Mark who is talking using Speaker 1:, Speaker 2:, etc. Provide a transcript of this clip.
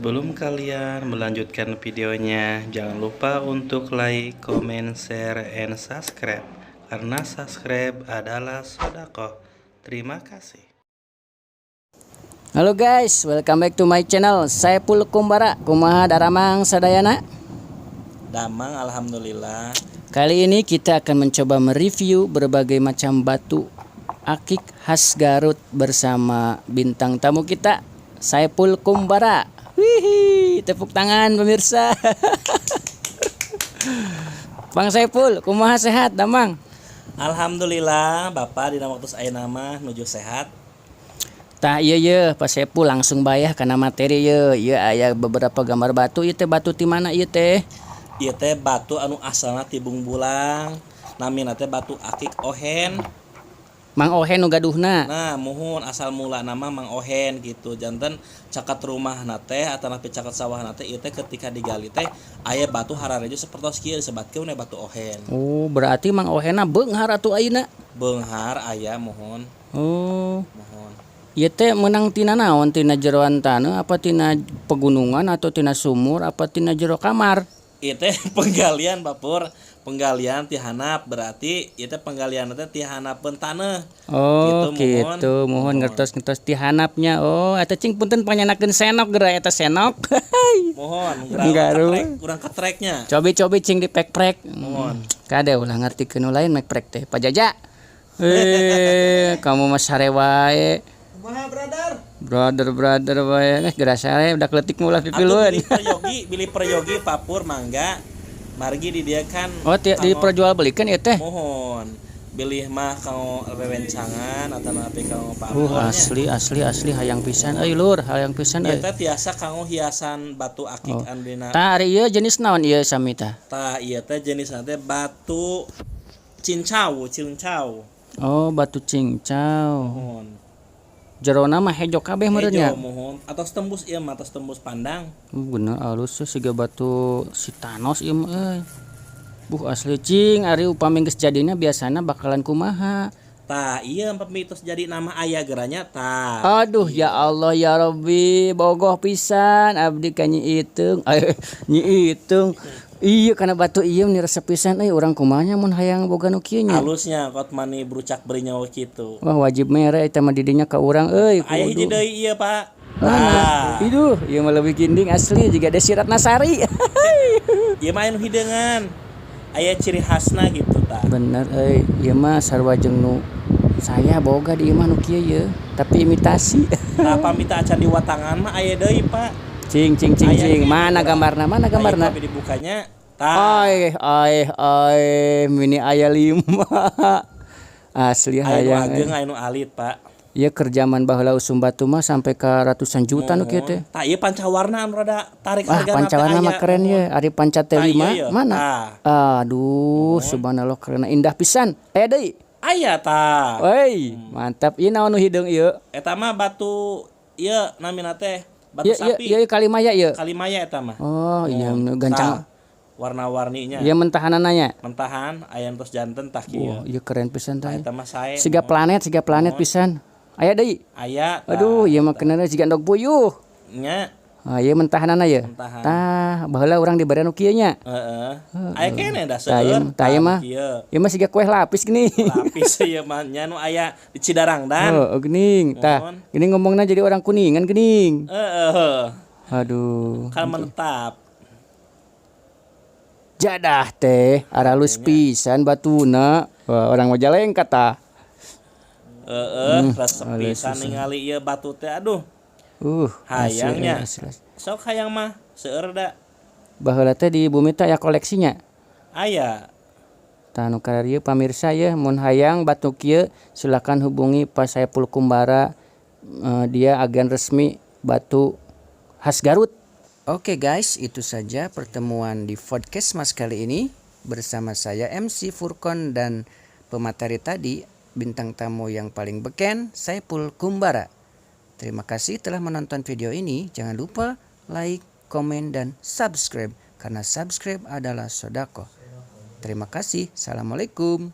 Speaker 1: Sebelum kalian melanjutkan videonya, jangan lupa untuk like, comment, share, and subscribe. Karena subscribe adalah sedekah. Terima kasih.
Speaker 2: Halo guys, welcome back to my channel. Saipul Kumbara, kumaha daramang sadayana?
Speaker 1: Damang alhamdulillah.
Speaker 2: Kali ini kita akan mencoba mereview berbagai macam batu akik khas Garut bersama bintang tamu kita, Saipul Kumbara. Wih, tepuk tangan pemirsa. Bang Saipul, kumaha sehat damang?
Speaker 1: Alhamdulillah, Bapak dina waktu aya nama nuju sehat.
Speaker 2: Tah iya Pak Saipul langsung bayah karena materi ye. Ieu aya beberapa gambar batu. Ieu teh batu ti mana ieu teh?
Speaker 1: Ieu teh batu anu asalna ti Bungbulang. Namina teh batu akik ohen.
Speaker 2: Mang Ohen nu gaduhna.
Speaker 1: Nah, muhun asal mula nama Mang Ohen gitu. Janten cakat rumah teh atau napi cakat sawah teh ieu teh ketika digali teh aya batu hararejo sapertos kieu disebatkeun we batu ohen.
Speaker 2: Oh, berarti Mang Ohena beunghar atuh ayeuna.
Speaker 1: Beunghar aya muhun.
Speaker 2: Oh.
Speaker 1: Muhun.
Speaker 2: Ieu teh meunang tina naon? Tina jeroan taneuh apa tina pegunungan atau tina sumur apa tina jero kamar?
Speaker 1: Ieu teh penggalian Bapur. Penggalian ti handap berarti ieu teh penggalian teh ti handapkeun taneuh.
Speaker 2: Oh, gitu. Mohon ngertos-ngertos ti handapnya. Oh, eta cing punten panyanakeun senok geura eta senok.
Speaker 1: Mohon urang katreknya.
Speaker 2: Cobi-cobi cing dipek-prek.
Speaker 1: Mohon.
Speaker 2: Kade ulah ngartikeun nu lain mek prek teh. Pak Jaja. Kamu mah sare wae.
Speaker 1: Kumaha brother?
Speaker 2: Brother wae. Geura sare udah kletik mulah pipilueun.
Speaker 1: Bili peryogi Papur mangga. Margi di dia kan.
Speaker 2: Oh, diperjualbelikan ya teh.
Speaker 1: Mohon. Bilih mah kanggo rewencangan atau napi kanggo Papur.
Speaker 2: Asli hayang pisan euy lur, hayang pisan euy.
Speaker 1: Eta tiasa kanggo hiasan batu akik andina.
Speaker 2: Tah ari ieu jenis naon ieu sami tah?
Speaker 1: Tah ieu teh jenisna teh batu cincau.
Speaker 2: Oh, batu cincau.
Speaker 1: Mohon.
Speaker 2: Jerona mah hejo kabeh meureunnya.
Speaker 1: Hejo mohon. Atos tembus ieu mah, atos tembus pandang.
Speaker 2: Bener alus siga batu si Thanos ieu mah euy. Asli cing ari upami geus jadina biasana bakalan kumaha?
Speaker 1: Tah ieu mitos jadi nama aya geranya tah.
Speaker 2: Aduh ya Allah ya Rabbi, bogoh pisan abdi ka Nyi Itung. Nyi Itung. Iya kana batu ieu ni resep pisan euy urang kumaha mun hayang boga nu kieu nya.
Speaker 1: Halusnya kot mani brucak beri nyawa kitu.
Speaker 2: Wah wajib mere eta mah didinya ka urang euy.
Speaker 1: Aya hiji deui ieu Pak.
Speaker 2: Iduh, ieu mah leuwih ginding asli jiga Desirat Nasari.
Speaker 1: Ieu mah anu hideungan. Aya ciri khasna gitu tah.
Speaker 2: Bener euy, ieu mah sarua jeung nu saya boga di ieu mah nu kieu ye, tapi imitasi.
Speaker 1: Tah pamita acan di watangan mah aya deui Pak.
Speaker 2: Cing. Mana gambarna?
Speaker 1: Tapi dibukanya tah.
Speaker 2: Mini aya 5. Asli hayang.
Speaker 1: Aya nu alit Pak.
Speaker 2: Ieu kerjaman baheula usum batu mah sampai ka ratusan juta nu kieu teh.
Speaker 1: Tah ieu pancawarna anu rada tarik hargana.
Speaker 2: Pancawarna mah keren ye, ari panca teh 5 mana? Aduh, subhanallah keren indah pisan. Aya deui.
Speaker 1: Aya tah.
Speaker 2: Woi, mantap. Ieu naon nu hideung ieu?
Speaker 1: Eta mah batu ieu namina teh batu sapi.
Speaker 2: Ieu kalimaya ieu.
Speaker 1: Kalimaya eta mah.
Speaker 2: Oh, iya gancang.
Speaker 1: Warna-warninya.
Speaker 2: Ieu mentahanana nya.
Speaker 1: Mentahan aya tos janten tah kieu.
Speaker 2: Oh, ieu keren pisan tah.
Speaker 1: Eta mah sae.
Speaker 2: Siga planet pisan. Aya deui.
Speaker 1: Aya.
Speaker 2: Aduh, ieu mah kenana siga endog puyuh.
Speaker 1: Nya.
Speaker 2: Ah, ieu mentahanana ieu.
Speaker 1: Mentahan.
Speaker 2: Tah, baheula urang dibere nu kieu nya.
Speaker 1: Heeh. Aya keneh da seueur.
Speaker 2: Tah ieu mah. Ieu mah siga kueh lapis gini.
Speaker 1: Lapis ieu mah nya nu aya di Cidarang dan.
Speaker 2: Oh, geuning. Tah, gini ngomongna jadi orang Kuningan geuning.
Speaker 1: Heeh.
Speaker 2: Aduh.
Speaker 1: Kan mentap.
Speaker 2: Jadah teh, aralus pisan batuna. Wah, orang Majalengka tah.
Speaker 1: Resep pisan ningali ieu batu teh aduh. Hayangnya. Sok hayang mah seueur da.
Speaker 2: Baheula teh di bumi teh aya koleksinya.
Speaker 1: Aya.
Speaker 2: Tah nu kararieu pamirsa ye mun hayang batu kieu silakan hubungi Pak Saipul Kumbara. Dia agen resmi batu khas Garut. Oke guys, itu saja pertemuan di podcast Mas kali ini bersama saya MC Furkon dan pemateri tadi bintang tamu yang paling beken Saipul Kumbara. Terima kasih telah menonton video ini. Jangan lupa like, komen, dan subscribe karena subscribe adalah sedekah. Terima kasih. Assalamualaikum.